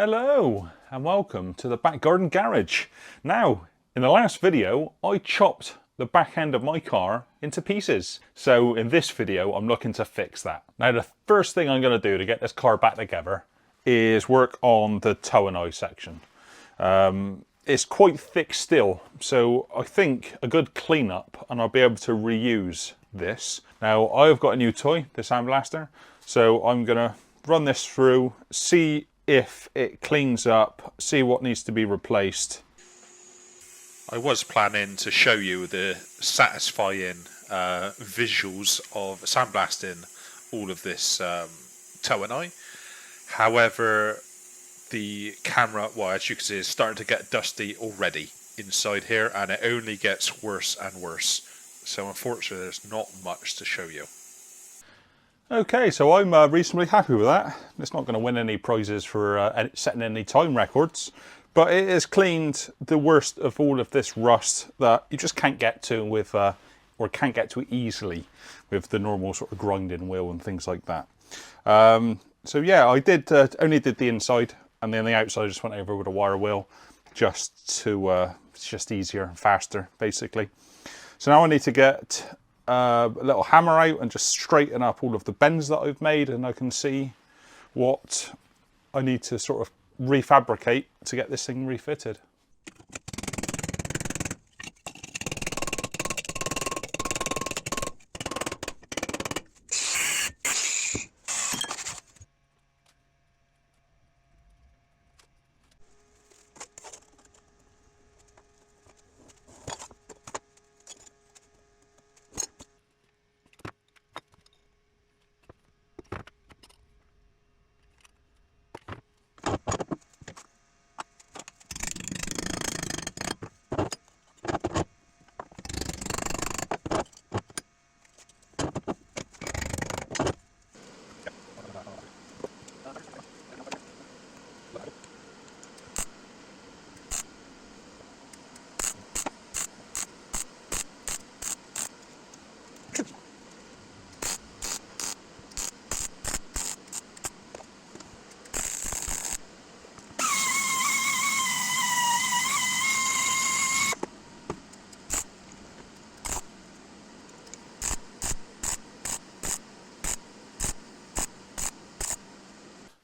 Hello and welcome to the Back Garden Garage. Now, in the last video, I chopped the back end of my car into pieces. So in this video, I'm looking to fix that. Now, the first thing I'm going to do to get this car back together is work on the toe and eye section. It's quite thick still, so I think a good cleanup and I'll be able to reuse this. Now, I've got a new toy, the Sandblaster, so I'm going to run this through, see if it cleans up, see what needs to be replaced. I was planning to show you the satisfying visuals of sandblasting all of this toe and eye. However, the camera, well, as you can see, is starting to get dusty already inside here, and it only gets worse and worse. So unfortunately, there's not much to show you. Okay, so I'm reasonably happy with that. It's not going to win any prizes for setting any time records, but it has cleaned the worst of all of this rust that you just can't get to with, or can't get to easily with the normal sort of grinding wheel and things like that. So yeah, I did only did the inside, and then the outside I just went over with a wire wheel, just to it's just easier and faster, basically. So now I need to get a little hammer out and just straighten up all of the bends that I've made, and I can see what I need to sort of refabricate to get this thing refitted.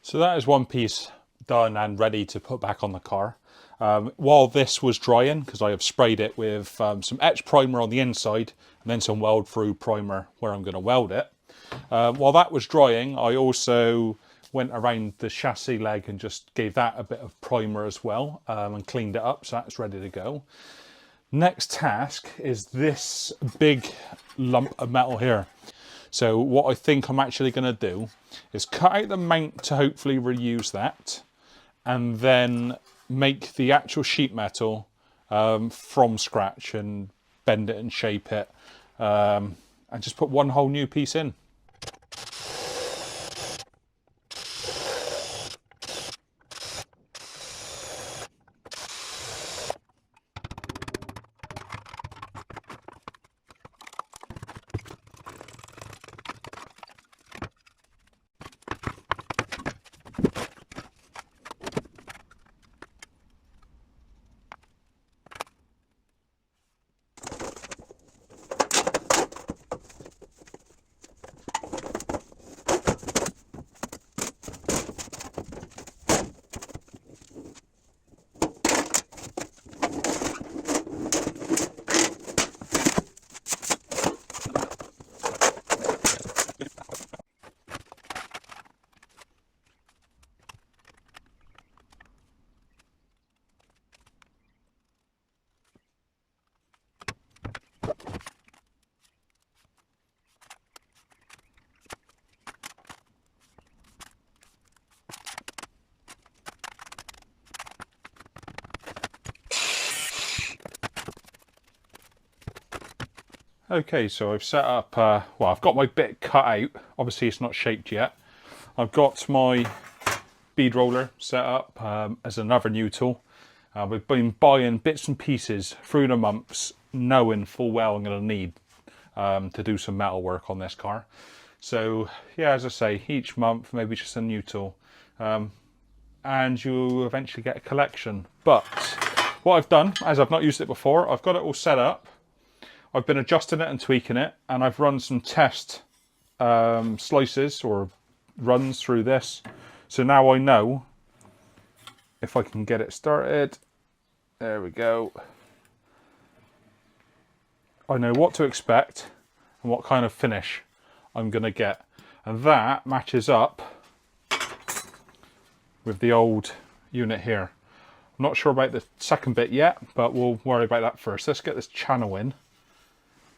So that is one piece done and ready to put back on the car. While this was drying, because I have sprayed it with some etch primer on the inside and then some weld through primer where I'm going to weld it. While that was drying, I also went around the chassis leg and just gave that a bit of primer as well, and cleaned it up, so that's ready to go. Next task is this big lump of metal here. So what I think I'm actually going to do is cut out the mount to hopefully reuse that, and then make the actual sheet metal from scratch and bend it and shape it, and just put one whole new piece in. Okay, so I've set up, well, I've got my bit cut out. Obviously it's not shaped yet. I've got my bead roller set up as another new tool. We've been buying bits and pieces through the months, knowing full well I'm going to need to do some metal work on this car. So yeah, as I say, each month maybe just a new tool. and you eventually get a collection. But what I've done, as I've not used it before, I've got it all set up. I've been adjusting it and tweaking it, and I've run some test slices or runs through this. So now I know, if I can get it started, there we go. I know what to expect and what kind of finish I'm going to get. And that matches up with the old unit here. I'm not sure about the second bit yet, but we'll worry about that first. Let's get this channel in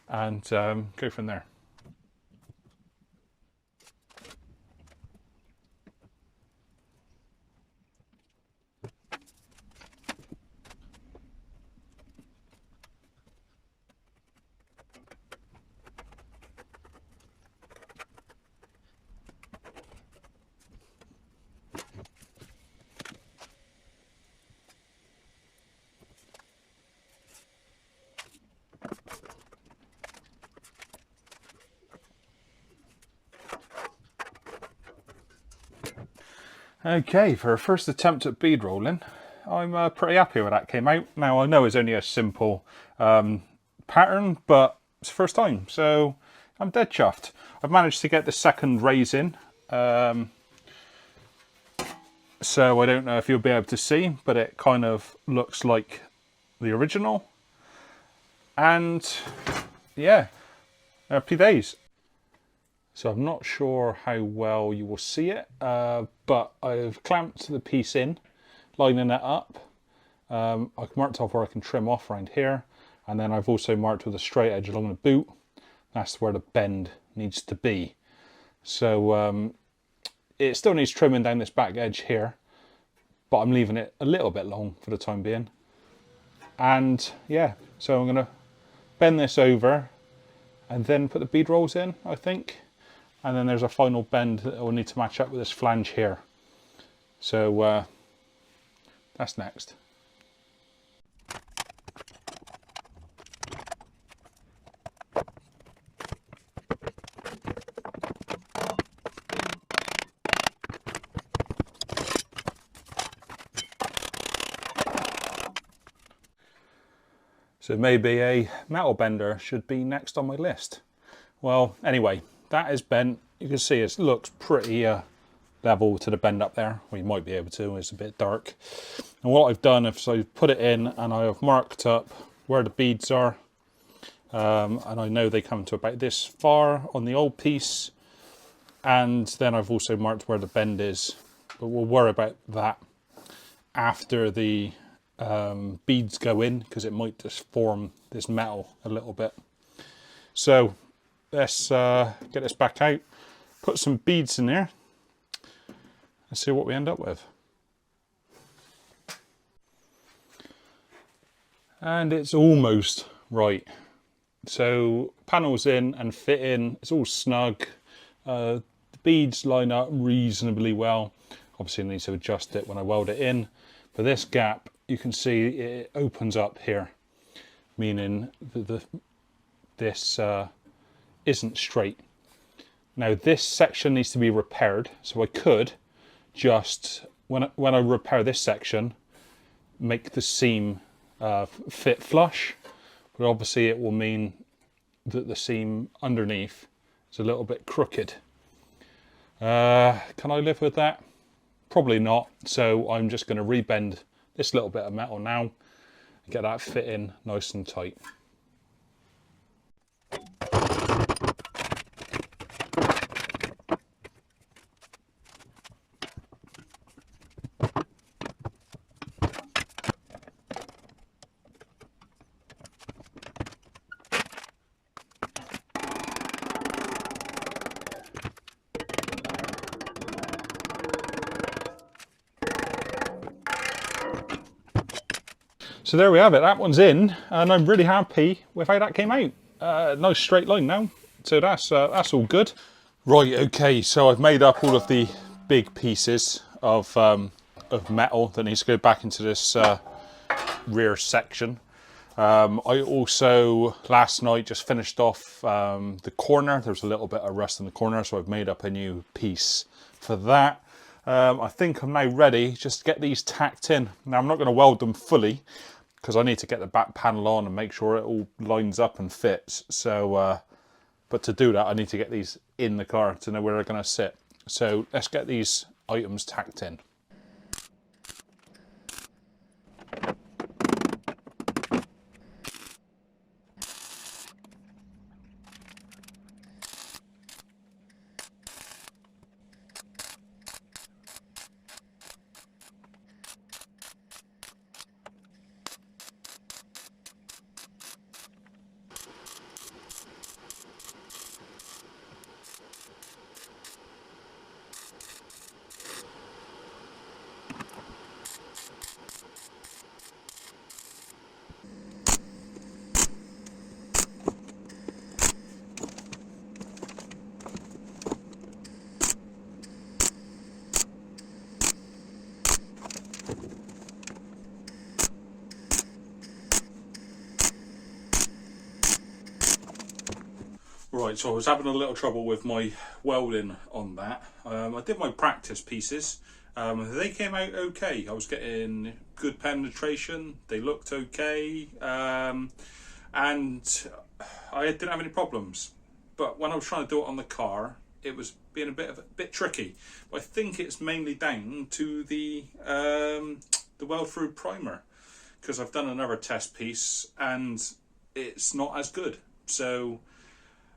and go from there. Okay, for a first attempt at bead rolling, I'm pretty happy with that came out. Now I know it's only a simple pattern, but it's the first time, so I'm dead chuffed. I've managed to get the second raise in, so I don't know if you'll be able to see, but it kind of looks like the original. And yeah, happy days. So I'm not sure how well you will see it, but I've clamped the piece in, lining it up. I've marked off where I can trim off around here, and then I've also marked with a straight edge along the boot. That's where the bend needs to be. So it still needs trimming down this back edge here, but I'm leaving it a little bit long for the time being. And yeah, so I'm going to bend this over and then put the bead rolls in, I think. And then there's a final bend that will need to match up with this flange here. So that's next. So maybe a metal bender should be next on my list. Well, anyway, that is bent. You can see it looks pretty level to the bend up there. Well, you might be able to, it's a bit dark. And what I've done is I've put it in and I have marked up where the beads are. And I know they come to about this far on the old piece. And then I've also marked where the bend is. But we'll worry about that after the beads go in, because it might disform this metal a little bit. So let's get this back out, put some beads in there and see what we end up with. And it's almost right. So panels in and fit in, it's all snug. The beads line up reasonably well. Obviously I need to adjust it when I weld it in. But this gap, you can see it opens up here, meaning this isn't straight. Now this section needs to be repaired, so I could just, when I repair this section, make the seam fit flush, but obviously it will mean that the seam underneath is a little bit crooked. Can I live with that? Probably not, so I'm just going to rebend this little bit of metal now and get that fit in nice and tight. So there we have it, that one's in, and I'm really happy with how that came out. Nice straight line now, so that's all good. Right, okay, so I've made up all of the big pieces of metal that needs to go back into this rear section. I also, last night, just finished off the corner. There was a little bit of rust in the corner, so I've made up a new piece for that. I think I'm now ready just to get these tacked in. Now I'm not going to weld them fully because I need to get the back panel on and make sure it all lines up and fits. So, but to do that, I need to get these in the car to know where they're going to sit. So let's get these items tacked in. Right, so I was having a little trouble with my welding on that. I did my practice pieces. They came out okay. I was getting good penetration. They looked okay. And I didn't have any problems. But when I was trying to do it on the car, it was being a bit tricky. But I think it's mainly down to the weld-through primer, because I've done another test piece and it's not as good. So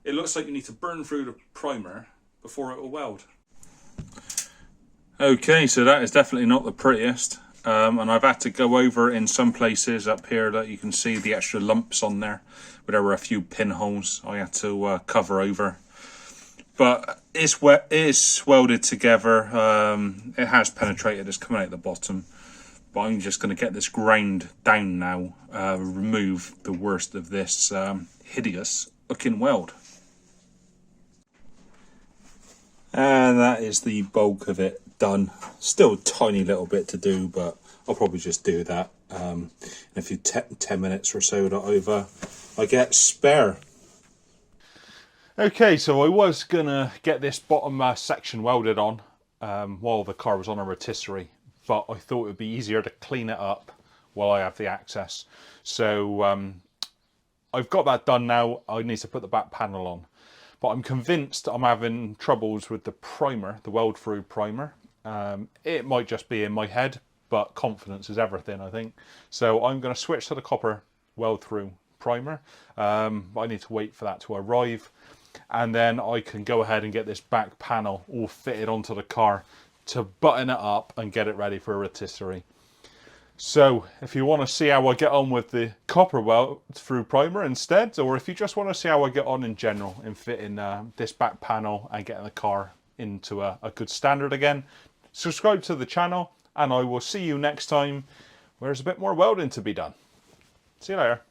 it looks like you need to burn through the primer before it will weld. Okay, so that is definitely not the prettiest. And I've had to go over in some places up here that you can see the extra lumps on there, where there were a few pinholes I had to cover over. But it's welded together. It has penetrated, it's coming out the bottom. But I'm just going to get this ground down now, remove the worst of this hideous looking weld. And that is the bulk of it done. Still a tiny little bit to do, but I'll probably just do that in a few 10 minutes or so that I get spare. Okay, so I was gonna get this bottom section welded on while the car was on a rotisserie, but I thought it would be easier to clean it up while I have the access. So I've got that done now. I need to put the back panel on. But I'm convinced I'm having troubles with the primer, the weld-through primer. It might just be in my head, but confidence is everything, I think. So I'm going to switch to the copper weld-through primer. I need to wait for that to arrive. And then I can go ahead and get this back panel all fitted onto the car to button it up and get it ready for a rotisserie. So if you want to see how I get on with the copper weld-through primer instead, or if you just want to see how I get on in general in fitting this back panel and getting the car into a good standard again, subscribe to the channel and I will see you next time where there's a bit more welding to be done. See you later.